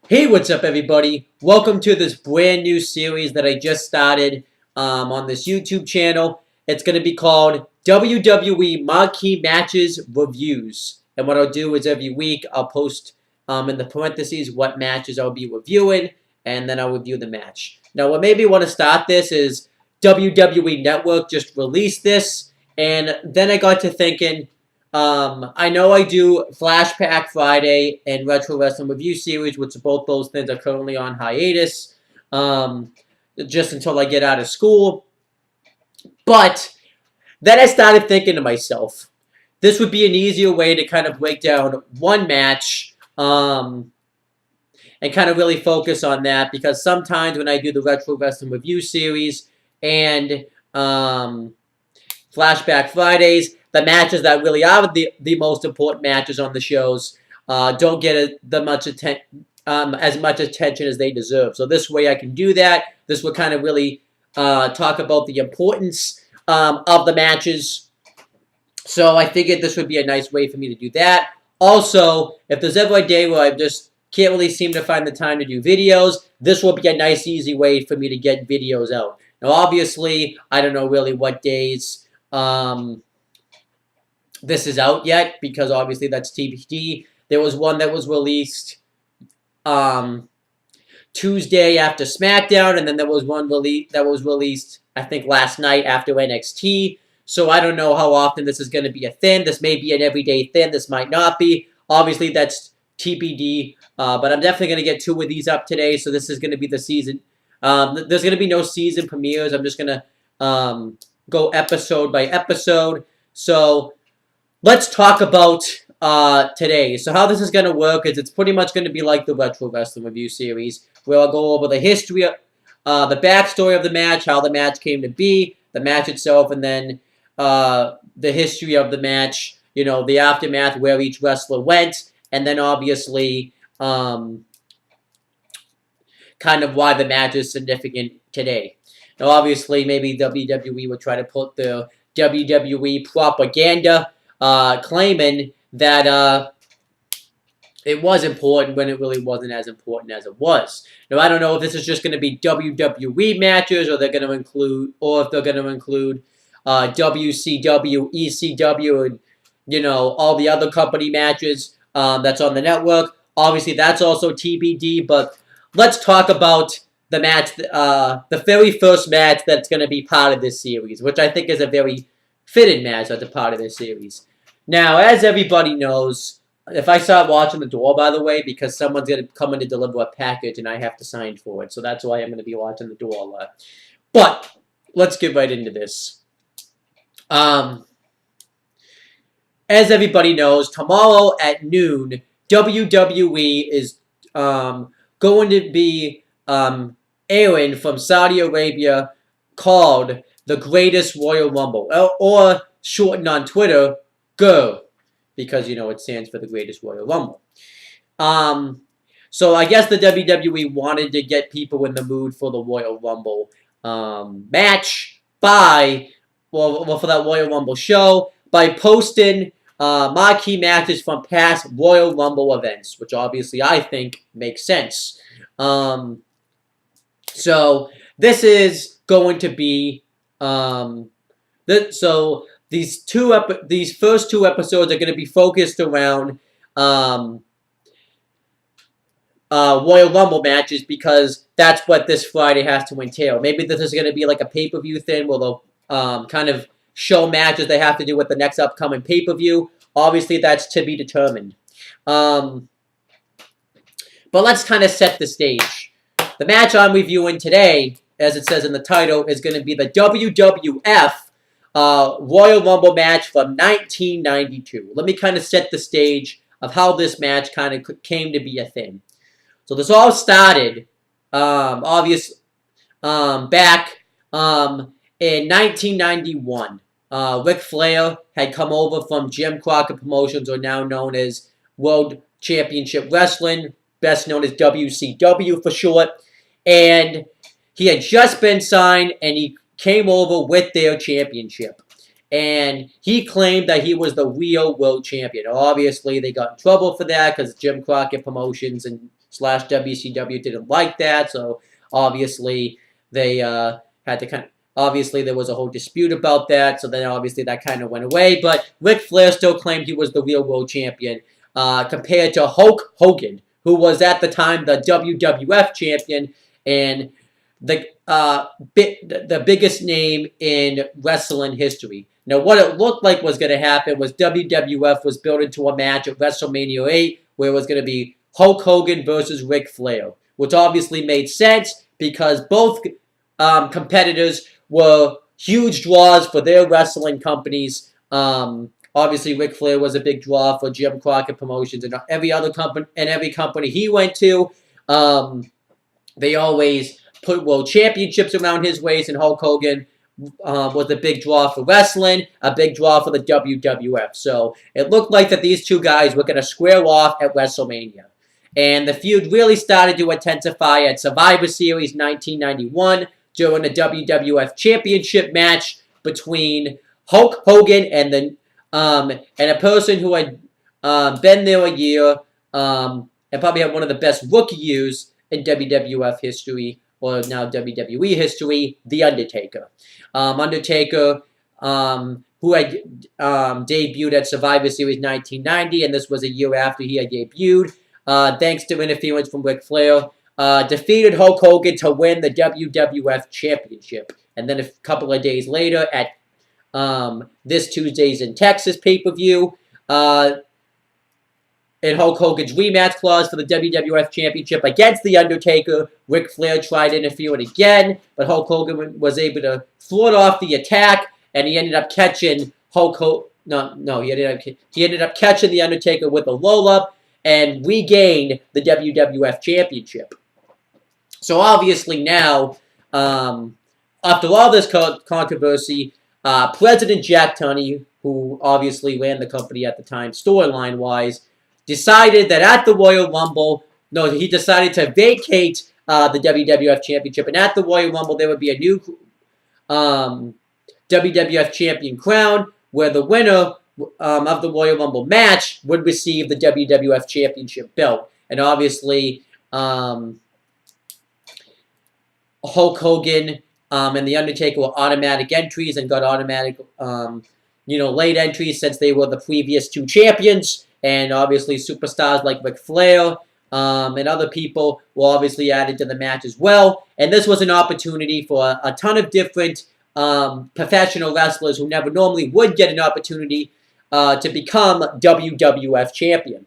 Hey, what's up, everybody? Welcome to this brand new series that I just started on this YouTube channel. It's going to be called WWE Marquee Matches Reviews. And what I'll do is every week I'll post in the parentheses what matches I'll be reviewing, and then I'll review the match. Now, what made me want to start this is WWE Network just released this, and then I got to thinking, I know I do Flashback Friday and Retro Wrestling Review Series, which both those things are currently on hiatus, just until I get out of school. But then I started thinking to myself, this would be an easier way to kind of break down one match, and kind of really focus on that, because sometimes when I do the Retro Wrestling Review Series and Flashback Fridays, the matches that really are the most important matches on the shows don't get as much attention as they deserve. So this way I can do that. This will kind of really talk about the importance of the matches. So I figured this would be a nice way for me to do that. Also, if there's ever a day where I just can't really seem to find the time to do videos, this will be a nice, easy way for me to get videos out. Now, obviously, I don't know really what days this is out yet, because obviously that's TBD. There was one that was released Tuesday after SmackDown, and then there was one that was released, I think, last night after NXT. So I don't know how often this is going to be a thing. This may be an everyday thing. This might not be. Obviously, that's TBD. But I'm definitely going to get 2 of these up today. So this is going to be the season. There's going to be no season premieres. I'm just going to go episode by episode. So let's talk about today. So how this is going to work is it's pretty much going to be like the Retro Wrestling Review Series, where I'll go over the history, the backstory of the match, how the match came to be, the match itself, and then the history of the match, you know, the aftermath, where each wrestler went, and then obviously kind of why the match is significant today. Now, obviously, maybe WWE would try to put the WWE propaganda claiming that it was important when it really wasn't as important as it was. Now, I don't know if this is just going to be WWE matches, or they're going to include, or if they're going to include WCW, ECW, and, you know, all the other company matches that's on the network. Obviously, that's also TBD, but let's talk about the match, the very first match that's going to be part of this series, which I think is a very fitted match as a part of this series. Now, as everybody knows, if I start watching the door, by the way, because someone's going to come in to deliver a package and I have to sign for it, so that's why I'm going to be watching the door a lot. But let's get right into this. As everybody knows, tomorrow at noon, WWE is going to be airing from Saudi Arabia, called the Greatest Royal Rumble, or shortened on Twitter, GER, because, you know, it stands for the Greatest Royal Rumble. So I guess the WWE wanted to get people in the mood for the Royal Rumble match for that Royal Rumble show, by posting marquee matches from past Royal Rumble events, which obviously I think makes sense. So this is going to be these first 2 episodes are going to be focused around Royal Rumble matches, because that's what this Friday has to entail. Maybe this is going to be like a pay-per-view thing, where they'll kind of show matches they have to do with the next upcoming pay-per-view. Obviously, that's to be determined. But let's kind of set the stage. The match I'm reviewing today, as it says in the title, is going to be the WWF Royal Rumble match from 1992. Let me kind of set the stage of how this match kind of came to be a thing. So this all started, back in 1991. Ric Flair had come over from Jim Crockett Promotions, or now known as World Championship Wrestling, best known as WCW for short, and he had just been signed, and he came over with their championship. And he claimed that he was the real world champion. Obviously, they got in trouble for that, because Jim Crockett Promotions and slash WCW didn't like that, so obviously they had to kind of. Obviously, there was a whole dispute about that, so then obviously that kind of went away. But Ric Flair still claimed he was the real world champion, compared to Hulk Hogan, who was at the time the WWF champion and the biggest name in wrestling history. Now, what it looked like was going to happen was WWF was built into a match at WrestleMania 8, where it was going to be Hulk Hogan versus Ric Flair, which obviously made sense because both competitors were huge draws for their wrestling companies. Obviously, Ric Flair was a big draw for Jim Crockett Promotions and every company he went to. They always put world championships around his waist, and Hulk Hogan was a big draw for wrestling, a big draw for the WWF. So it looked like that these two guys were going to square off at WrestleMania. And the feud really started to intensify at Survivor Series 1991 during the WWF Championship match between Hulk Hogan and a person who had been there a year and probably had one of the best rookie years in WWF history, or now WWE history, The Undertaker. Undertaker, who had debuted at Survivor Series 1990, and this was a year after he had debuted, thanks to interference from Ric Flair, defeated Hulk Hogan to win the WWF Championship. And then a couple of days later, at this Tuesday's in Texas pay-per-view, in Hulk Hogan's rematch clause for the WWF Championship against The Undertaker, Ric Flair tried interfering again, but Hulk Hogan was able to thwart off the attack, and he ended up catching he ended up catching The Undertaker with a roll-up and regained the WWF Championship. So obviously now, after all this controversy, President Jack Tunney, who obviously ran the company at the time storyline-wise, decided that at the Royal Rumble, he decided to vacate the WWF Championship, and at the Royal Rumble there would be a new WWF Champion crown, where the winner of the Royal Rumble match would receive the WWF Championship belt. And obviously, Hulk Hogan and The Undertaker were automatic entries and got automatic, late entries since they were the previous two champions. And obviously, superstars like Ric Flair and other people were obviously added to the match as well. And this was an opportunity for a ton of different professional wrestlers who never normally would get an opportunity to become WWF champion.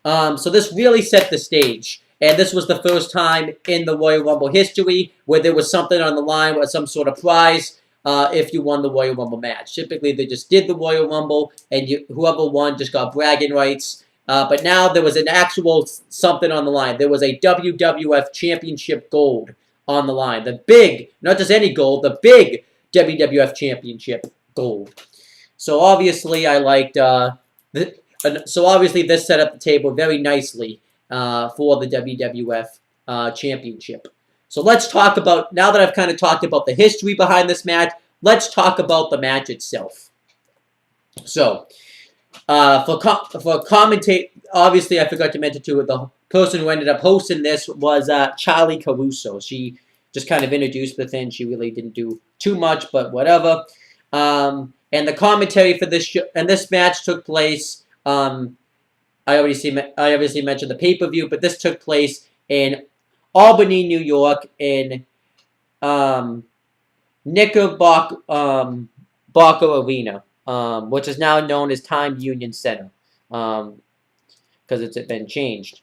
So this really set the stage. And this was the first time in the Royal Rumble history where there was something on the line with some sort of prize if you won the Royal Rumble match. Typically, they just did the Royal Rumble, and whoever won just got bragging rights. But now there was an actual something on the line. There was a WWF Championship gold on the line. The big, not just any gold, the big WWF Championship gold. So obviously, I liked. So obviously, this set up the table very nicely for the WWF Championship. So let's talk about, now that I've kind of talked about the history behind this match, let's talk about the match itself. So, for commentate, obviously I forgot to mention too, the person who ended up hosting this was Charlie Caruso. She just kind of introduced the thing. She really didn't do too much, but whatever. And the commentary for this this match took place, I obviously mentioned the pay-per-view, but this took place in Albany, New York, in Knickerbocker Arena, which is now known as Time Union Center, because it's been changed.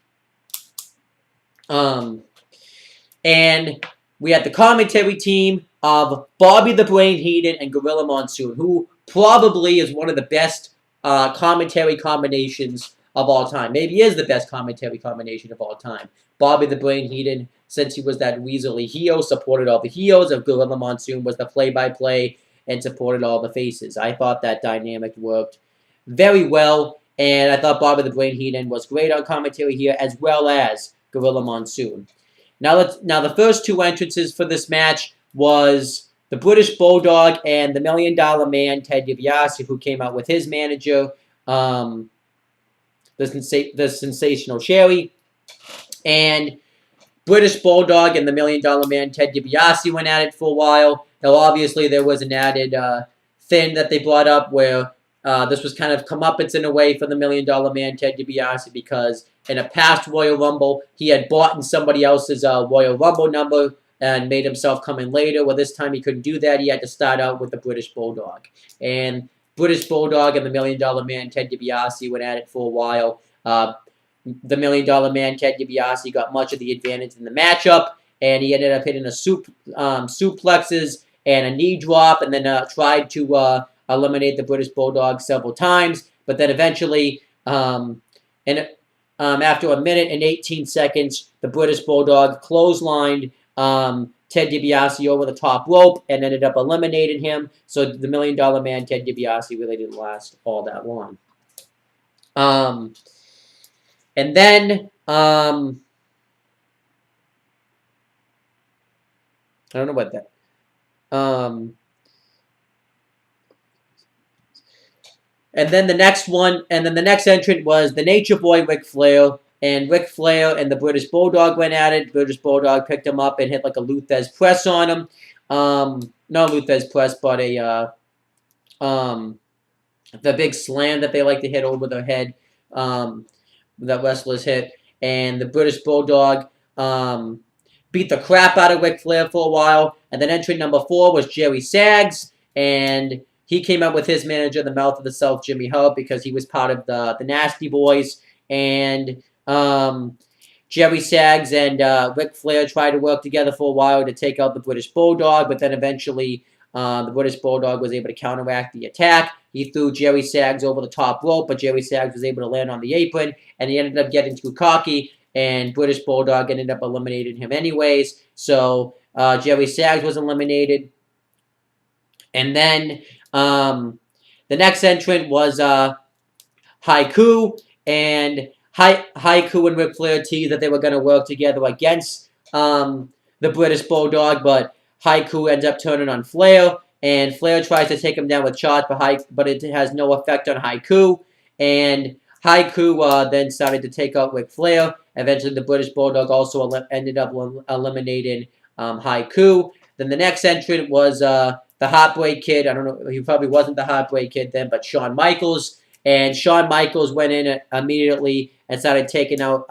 And we had the commentary team of Bobby the Brain Heenan and Gorilla Monsoon, who probably is one of the best commentary combinations of all time. Maybe is the best commentary combination of all time. Bobby the Brain Heenan, since he was that weaselly heel, supported all the heels, and Gorilla Monsoon was the play-by-play and supported all the faces. I thought that dynamic worked very well, and I thought Bobby the Brain Heenan was great on commentary here, as well as Gorilla Monsoon. Now the first two entrances for this match was the British Bulldog and the $1 Million Man, Ted DiBiase, who came out with his manager, the Sensational Sherry. And British Bulldog and the $1 Million Man Ted DiBiase went at it for a while. Now, obviously, there was an added thing that they brought up where this was kind of comeuppance in a way for the $1 Million Man Ted DiBiase, because in a past Royal Rumble, he had bought in somebody else's Royal Rumble number and made himself come in later. Well, this time he couldn't do that. He had to start out with the British Bulldog. And British Bulldog and the $1 Million Man Ted DiBiase went at it for a while. The $1 Million Man Ted DiBiase got much of the advantage in the matchup, and he ended up hitting a suplexes and a knee drop, and then tried to eliminate the British Bulldog several times. But then eventually, after a minute and 18 seconds, the British Bulldog clotheslined Ted DiBiase over the top rope and ended up eliminating him. So the $1 Million Man Ted DiBiase really didn't last all that long. And then, I don't know what that, and then the next one, and then the next entrant was the Nature Boy, Ric Flair, and Ric Flair and the British Bulldog went at it. British Bulldog picked him up and hit like a Luthez press on him. Not Luthez press, but the big slam that they like to hit over their head. That wrestlers hit, and the British Bulldog beat the crap out of Ric Flair for a while. And then entrant number 4 was Jerry Sags, and he came up with his manager, the Mouth of the South, Jimmy Hart, because he was part of the Nasty Boys. And Jerry Sags and Ric Flair tried to work together for a while to take out the British Bulldog, but then eventually the British Bulldog was able to counteract the attack. He threw Jerry Sags over the top rope, but Jerry Sags was able to land on the apron, and he ended up getting too cocky, and British Bulldog ended up eliminating him anyways. So Jerry Sags was eliminated. And then the next entrant was Haiku, and Haiku and Ric Flair teased that they were going to work together against the British Bulldog, but Haiku ends up turning on Flair, and Flair tries to take him down with shots, but it has no effect on Haiku. And Haiku then started to take out Ric Flair. Eventually, the British Bulldog also ended up eliminating Haiku. Then the next entrant was the Heartbreak Kid. I don't know, he probably wasn't the Heartbreak Kid then, but Shawn Michaels. And Shawn Michaels went in immediately and started taking out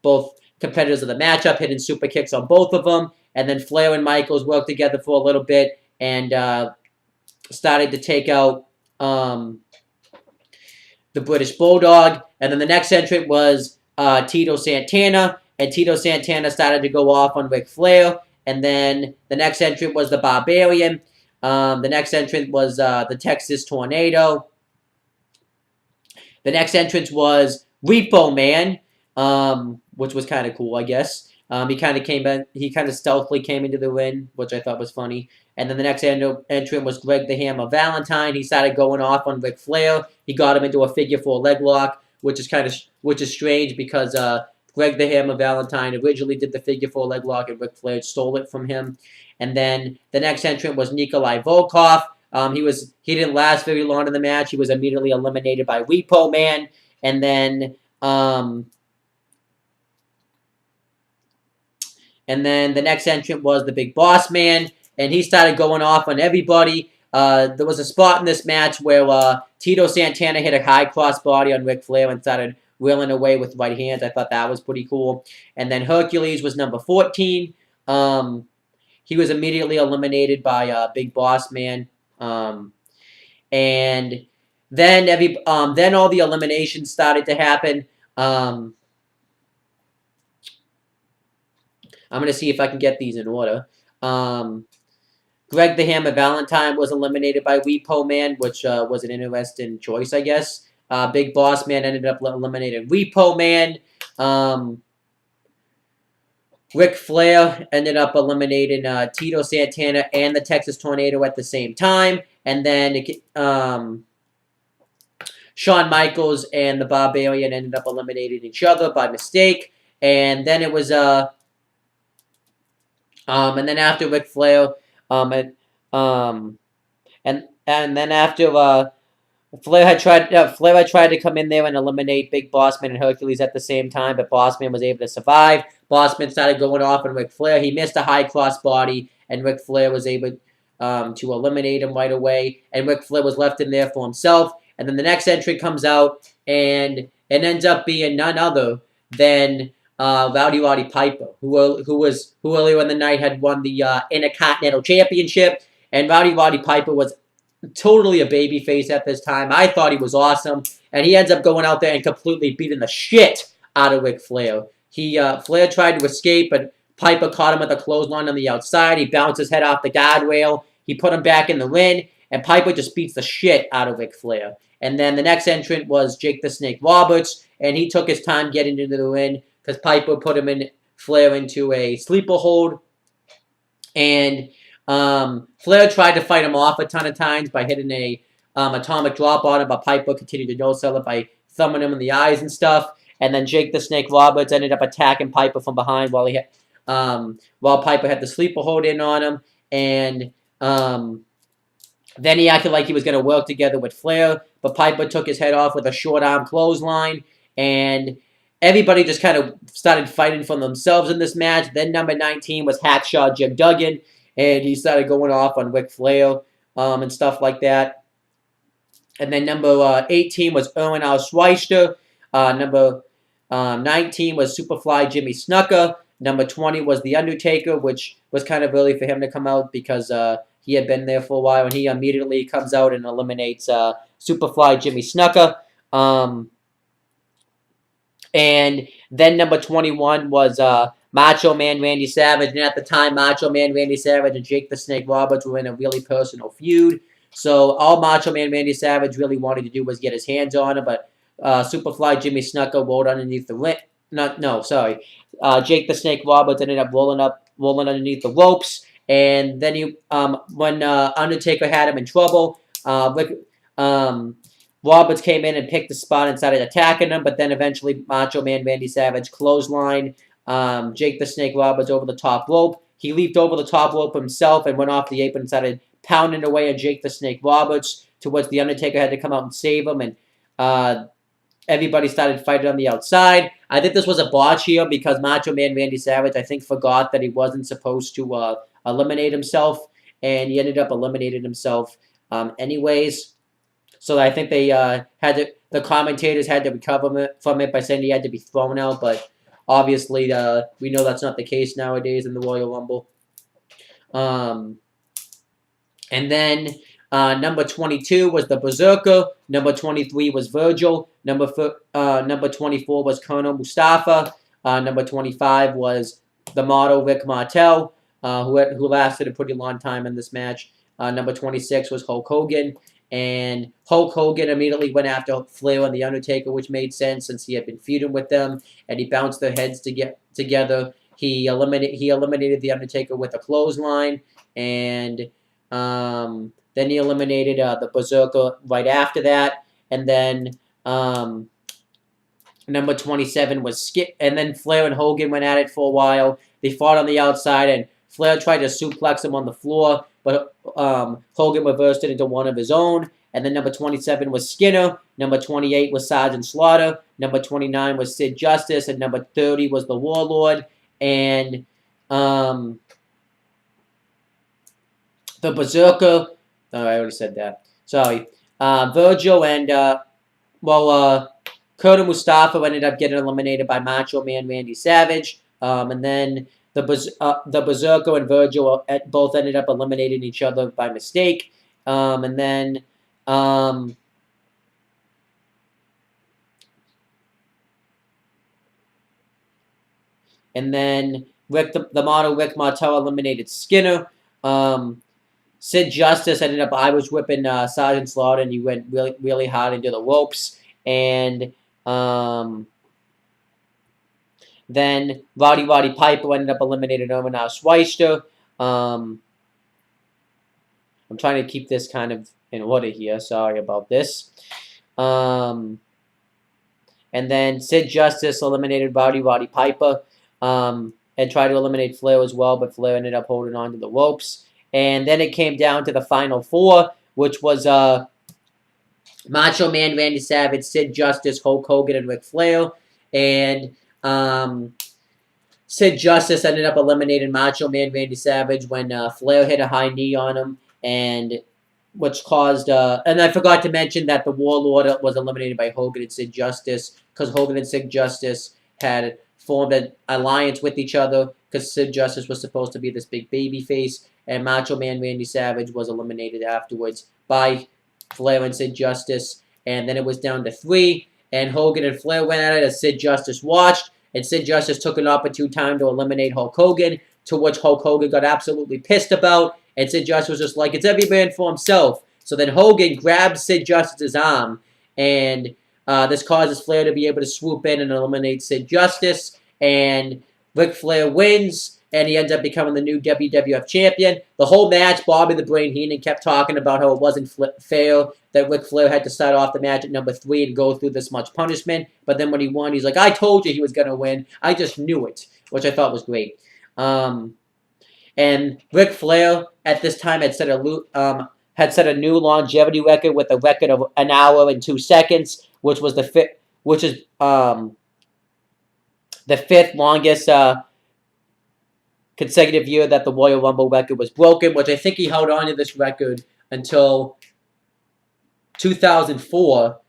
both competitors of the matchup, hitting super kicks on both of them. And then Flair and Michaels worked together for a little bit and started to take out the British Bulldog. And then the next entrant was Tito Santana. And Tito Santana started to go off on Ric Flair. And then the next entrant was the Barbarian. The next entrant was the Texas Tornado. The next entrant was Repo Man, which was kind of cool, I guess. He kind of stealthily came into the ring, which I thought was funny. And then the next entrant was Greg the Hammer Valentine. He started going off on Ric Flair. He got him into a figure 4 leg lock, which is strange because Greg the Hammer Valentine originally did the figure 4 leg lock, and Ric Flair stole it from him. And then the next entrant was Nikolai Volkov. He didn't last very long in the match. He was immediately eliminated by Repo Man. And then the next entrant was the Big Boss Man, and he started going off on everybody. There was a spot in this match where Tito Santana hit a high crossbody on Ric Flair and started wheeling away with right hands. I thought that was pretty cool. And then Hercules was number 14. He was immediately eliminated by Big Boss Man. And then all the eliminations started to happen. I'm going to see if I can get these in order. Greg the Hammer Valentine was eliminated by Repo Man, which was an interesting choice, I guess. Big Boss Man ended up eliminating Repo Man. Ric Flair ended up eliminating Tito Santana and the Texas Tornado at the same time. And then Shawn Michaels and the Barbarian ended up eliminating each other by mistake. And then it was and then after Ric Flair and then after Flair had tried to come in there and eliminate Big Bossman and Hercules at the same time, but Bossman was able to survive. Bossman started going off on Ric Flair. He missed a high cross body, and Ric Flair was able to eliminate him right away. And Ric Flair was left in there for himself. And then the next entrant comes out, and it ends up being none other than Rowdy Roddy Piper, who earlier in the night had won the Intercontinental Championship. And Rowdy Roddy Piper was totally a babyface at this time. I thought he was awesome, and he ends up going out there and completely beating the shit out of Ric Flair. Flair tried to escape, but Piper caught him with a clothesline on the outside. He bounced his head off the guardrail. He put him back in the ring, and Piper just beats the shit out of Ric Flair. And then the next entrant was Jake the Snake Roberts, and he took his time getting into the ring because Piper put him in Flair into a sleeper hold, and Flair tried to fight him off a ton of times by hitting a atomic drop on him, but Piper continued to no-sell it by thumbing him in the eyes and stuff. And then Jake the Snake Roberts ended up attacking Piper from behind while Piper had the sleeper hold in on him. And then he acted like he was going to work together with Flair, but Piper took his head off with a short arm clothesline, and everybody just kind of started fighting for themselves in this match. Then number 19 was Hacksaw Jim Duggan, and he started going off on Ric Flair and stuff like that. And then number 18 was Owen Schweister. Number 19 was Superfly Jimmy Snuka. Number 20 was The Undertaker, which was kind of early for him to come out because he had been there for a while, and he immediately comes out and eliminates Superfly Jimmy Snuka. And then number 21 was Macho Man Randy Savage. And at the time, Macho Man Randy Savage and Jake the Snake Roberts were in a really personal feud. So all Macho Man Randy Savage really wanted to do was get his hands on him, but Superfly Jimmy Snuka rolled underneath the ring. Jake the Snake Roberts ended up rolling underneath the ropes. And then when Undertaker had him in trouble, Roberts came in and picked the spot and started attacking him, but then eventually Macho Man Randy Savage clotheslined Jake the Snake Roberts over the top rope. He leaped over the top rope himself and went off the apron and started pounding away at Jake the Snake Roberts, to which the Undertaker had to come out and save him, and everybody started fighting on the outside. I think this was a botch here because Macho Man Randy Savage, I think, forgot that he wasn't supposed to eliminate himself, and he ended up eliminating himself anyways. So I think they the commentators had to recover from it by saying he had to be thrown out, but obviously we know that's not the case nowadays in the Royal Rumble. And then number 22 was the Berserker. Number 23 was Virgil. Number 24 was Colonel Mustafa. Number 25 was the Model Rick Martel, who lasted a pretty long time in this match. Number 26 was Hulk Hogan. And Hulk Hogan immediately went after Flair and The Undertaker, which made sense since he had been feuding with them, and he bounced their heads together. He eliminated The Undertaker with a clothesline, and then he eliminated the Berserker right after that. And then number 27 was Skip, and then Flair and Hogan went at it for a while. They fought on the outside, and Flair tried to suplex him on the floor, but Hogan reversed it into one of his own. And then number 27 was Skinner. Number 28 was Sergeant Slaughter. Number 29 was Sid Justice. And number 30 was the Warlord. And the Berserker. Oh, I already said that. Sorry. Virgil and, Colonel Mustafa ended up getting eliminated by Macho Man Randy Savage. And then the Berserker and Virgil both ended up eliminating each other by mistake. And then the Model Rick Martel eliminated Skinner. Sid Justice ended up Irish whipping Sergeant Slaughter, and he went really, really hard into the ropes. And then Roddy Piper ended up eliminating Owen Schweister. I'm trying to keep this kind of in order here. Sorry about this. And then Sid Justice eliminated Roddy Piper and tried to eliminate Flair as well, but Flair ended up holding on to the ropes. And then it came down to the final four, which was Macho Man Randy Savage, Sid Justice, Hulk Hogan, and Ric Flair. And Sid Justice ended up eliminating Macho Man Randy Savage when Flair hit a high knee on him, and which caused. And I forgot to mention that the Warlord was eliminated by Hogan and Sid Justice because Hogan and Sid Justice had formed an alliance with each other because Sid Justice was supposed to be this big baby face, and Macho Man Randy Savage was eliminated afterwards by Flair and Sid Justice, and then it was down to 3, and Hogan and Flair went at it as Sid Justice watched, and Sid Justice took an opportune time to eliminate Hulk Hogan, to which Hulk Hogan got absolutely pissed about, and Sid Justice was just like, it's every man for himself. So then Hogan grabbed Sid Justice's arm, and this causes Flair to be able to swoop in and eliminate Sid Justice, and Ric Flair wins, and he ends up becoming the new WWF champion. The whole match, Bobby the Brain Heenan kept talking about how it wasn't fair that Ric Flair had to start off the match at number 3 and go through this much punishment. But then when he won, he's like, I told you he was going to win. I just knew it, which I thought was great. And Ric Flair at this time had set a new longevity record with a record of 1 hour and 2 seconds, which is the 5th longest consecutive year that the Royal Rumble record was broken, which I think he held on to this record until 2004,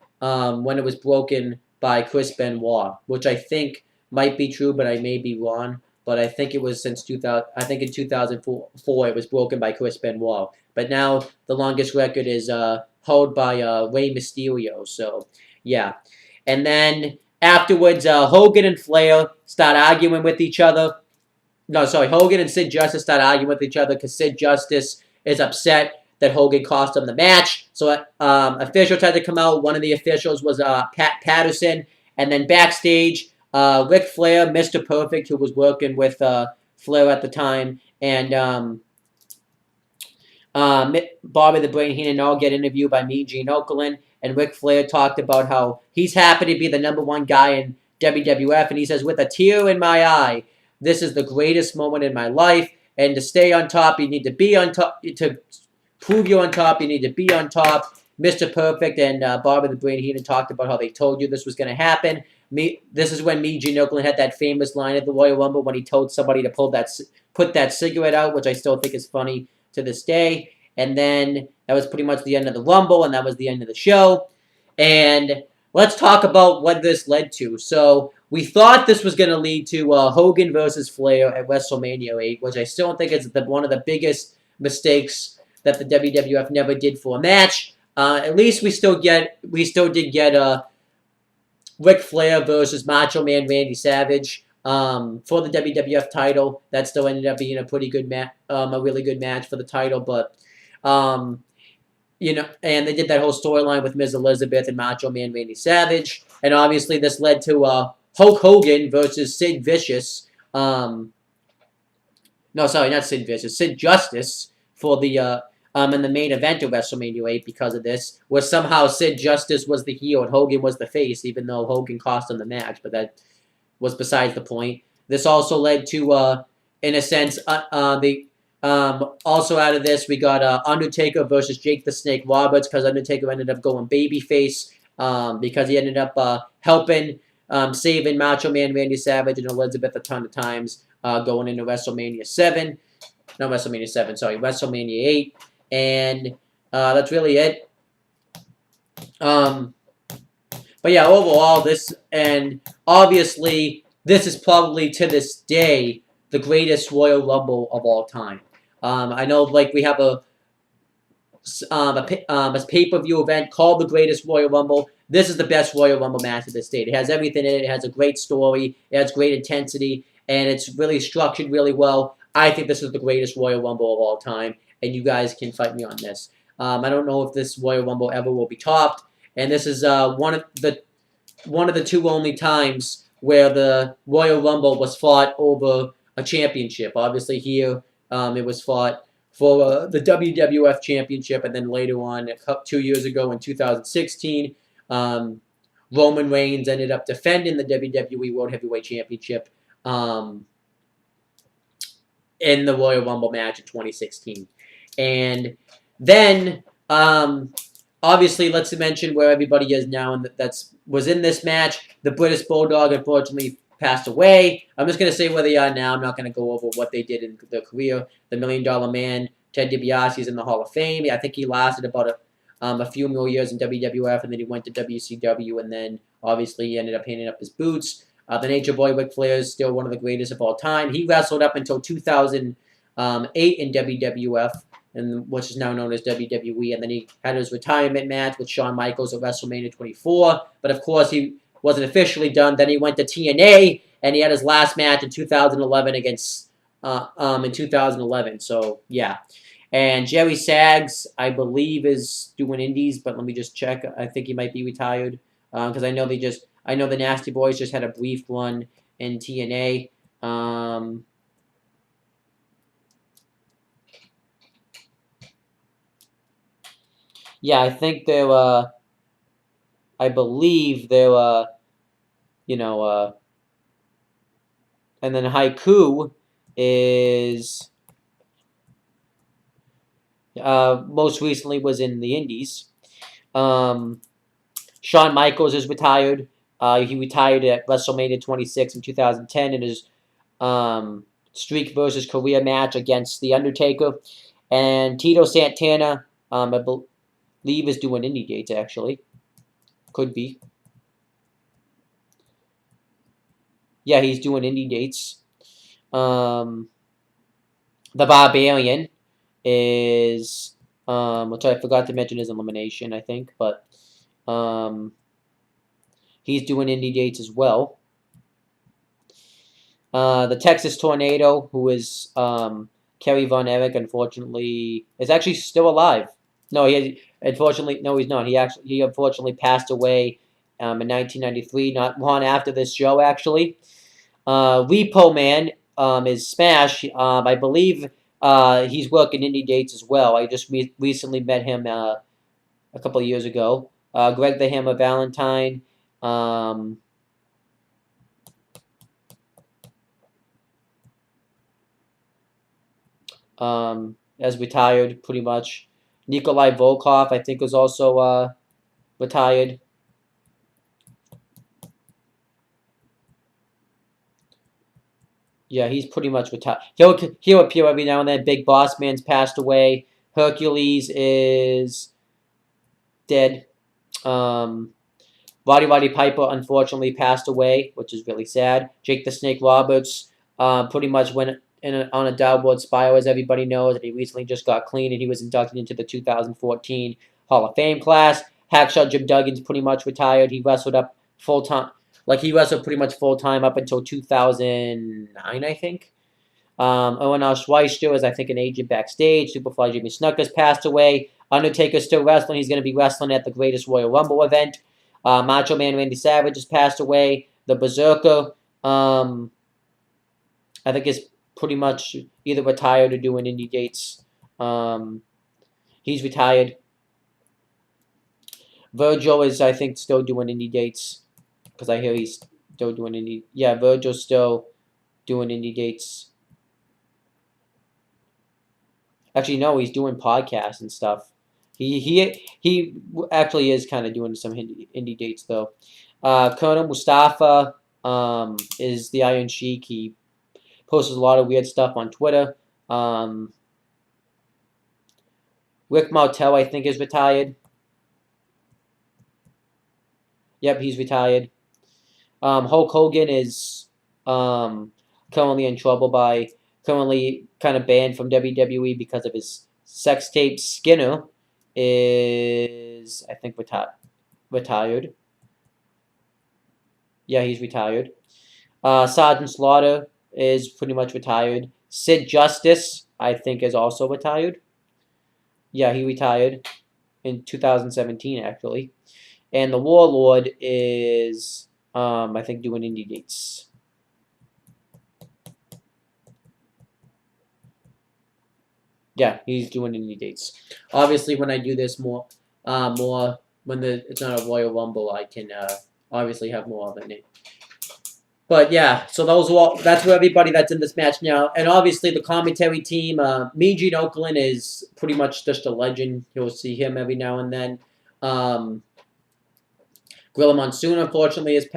when it was broken by Chris Benoit, which I think might be true, but I may be wrong. But I think it was since 2000. I think in 2004 it was broken by Chris Benoit. But now the longest record is held by Rey Mysterio. So yeah, and then afterwards, Hogan and Flair start arguing with each other. No, sorry, Hogan and Sid Justice start arguing with each other because Sid Justice is upset that Hogan cost him the match. So officials had to come out. One of the officials was Pat Patterson. And then backstage, Ric Flair, Mr. Perfect, who was working with Flair at the time, and Bobby the Brain Heenan all get interviewed by me, Gene Okerlund. And Ric Flair talked about how he's happy to be the #1 guy in WWF. And he says, with a tear in my eye, this is the greatest moment in my life. And to stay on top, you need to be on top. To prove you're on top, you need to be on top. Mr. Perfect and Bobby the Brain Heenan talked about how they told you this was going to happen. This is when Gene Okerlund had that famous line at the Royal Rumble when he told somebody to put that cigarette out, which I still think is funny to this day. And then that was pretty much the end of the Rumble, and that was the end of the show. And let's talk about what this led to. So we thought this was going to lead to Hogan versus Flair at WrestleMania 8, which I still think is one of the biggest mistakes that the WWF never did for a match. At least we still did get Ric Flair versus Macho Man Randy Savage for the WWF title. That still ended up being a pretty good a really good match for the title. But you know, and they did that whole storyline with Ms. Elizabeth and Macho Man Randy Savage, and obviously this led to Hulk Hogan versus Sid Vicious. No, sorry, not Sid Vicious, Sid Justice for the in the main event of WrestleMania 8 because of this, where somehow Sid Justice was the heel and Hogan was the face, even though Hogan cost him the match, but that was besides the point. This also led to, in a sense, also out of this, we got Undertaker versus Jake the Snake Roberts because Undertaker ended up going babyface because he ended up helping saving Macho Man Randy Savage and Elizabeth a ton of times going into WrestleMania 7. Not WrestleMania 7, sorry, WrestleMania 8. And that's really it. But yeah, overall, and obviously, this is probably to this day the greatest Royal Rumble of all time. I know, like, we have a pay-per-view event called the Greatest Royal Rumble. This is the best Royal Rumble match of this date. It has everything in it. It has a great story. It has great intensity, and it's really structured really well. I think this is the greatest Royal Rumble of all time, and you guys can fight me on this. I don't know if this Royal Rumble ever will be topped, and this is one of the two only times where the Royal Rumble was fought over a championship. Obviously, here it was fought for the WWF Championship, and then later on, 2 years ago in 2016, Roman Reigns ended up defending the WWE World Heavyweight Championship in the Royal Rumble match in 2016. And then obviously, let's mention where everybody is now, and was in this match. The British Bulldog unfortunately passed away. I'm just gonna say where they are now. I'm not gonna go over what they did in their career. The $1 Million Man, Ted DiBiase, is in the Hall of Fame. I think he lasted about a few more years in WWF, and then he went to WCW, and then obviously he ended up hanging up his boots. The Nature Boy Ric Flair is still one of the greatest of all time. He wrestled up until 2008 in WWF, and which is now known as WWE, and then he had his retirement match with Shawn Michaels at WrestleMania 24, but of course he wasn't officially done. Then he went to TNA, and he had his last match in 2011 against in 2011. So yeah, and Jerry Sags, I believe, is doing indies, but let me just check. I think he might be retired because I know the Nasty Boys just had a brief run in TNA. Yeah, I think they're, I believe they're, you know, and then Haiku is, most recently was in the Indies. Shawn Michaels is retired. He retired at WrestleMania 26 in 2010 in his streak versus career match against The Undertaker. And Tito Santana, I believe, is doing indie dates, actually. Could be. Yeah, he's doing indie dates. The Barbarian is, which I forgot to mention his elimination, I think, but he's doing indie dates as well. The Texas Tornado, who is Kerry Von Erich, unfortunately, is actually still alive. No, unfortunately, no, he's not. He unfortunately passed away in 1993, not long after this show, actually. Repo Man is Smash. I believe he's working indie dates as well. I just recently met him a couple of years ago. Greg the Hammer Valentine. As retired, pretty much. Nikolai Volkov, I think, is also retired. Yeah, he's pretty much retired. He'll appear every now and then. Big Boss Man's passed away. Hercules is dead. Roddy Piper unfortunately passed away, which is really sad. Jake the Snake Roberts pretty much went on a downward spiral, as everybody knows, and he recently just got clean, and he was inducted into the 2014 Hall of Fame class. Hacksaw Jim Duggan's pretty much retired. He wrestled up full-time. He wrestled pretty much full-time up until 2009, I think. Owen Schweister is, I think, an agent backstage. Superfly Jimmy Snuka's passed away. Undertaker's still wrestling. He's going to be wrestling at the Greatest Royal Rumble event. Macho Man Randy Savage has passed away. The Berserker, I think, is pretty much either retired or doing indie dates. He's retired. Virgil is, I think, still doing indie dates. Because I hear he's still doing indie. Yeah, Virgil's still doing indie dates. Actually, no, he's doing podcasts and stuff. He actually is kind of doing some indie dates, though. Colonel Mustafa is the Iron Sheik. He posts a lot of weird stuff on Twitter. Rick Martel, I think, is retired. Yep, he's retired. Hulk Hogan is currently in trouble currently kind of banned from WWE because of his sex tape. Skinner is, I think, retired. Yeah, he's retired. Sergeant Slaughter is pretty much retired. Sid Justice, I think, is also retired. Yeah, he retired in 2017, actually. And the Warlord is, I think, doing indie dates. Yeah, he's doing indie dates. Obviously, when I do this more when it's not a Royal Rumble, I can obviously have more of it. But yeah, so that's for everybody that's in this match now. And obviously the commentary team, Mean Gene Okerlund is pretty much just a legend. You'll see him every now and then. Gorilla Monsoon, unfortunately, is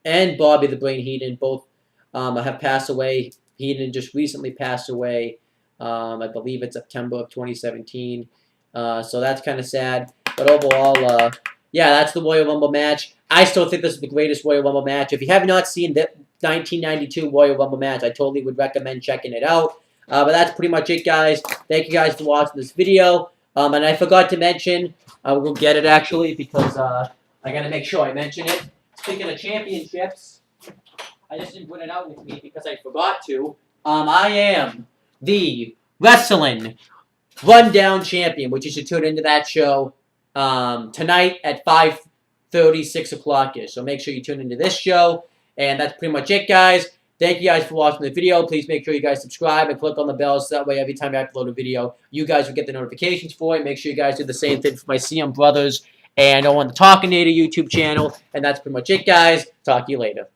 and Bobby the Brain Heenan both have passed away. Heenan just recently passed away. I believe it's September of 2017. So that's kind of sad. But overall, yeah, that's the Royal Rumble match. I still think this is the greatest Royal Rumble match. If you have not seen the 1992 Royal Rumble match, I totally would recommend checking it out. But that's pretty much it, guys. Thank you guys for watching this video. And I forgot to mention, we'll get it actually because I got to make sure I mention it. Speaking of championships, I just didn't put it out with me because I forgot to. I am the Wrestling Rundown Champion, which you should tune into that show tonight at 5:30, 6 o'clock-ish. So make sure you tune into this show. And that's pretty much it, guys. Thank you guys for watching the video. Please make sure you guys subscribe and click on the bell so that way every time I upload a video, you guys will get the notifications for it. Make sure you guys do the same thing for my CM Brothers and Owen the Talking Native YouTube channel. And that's pretty much it, guys. Talk to you later.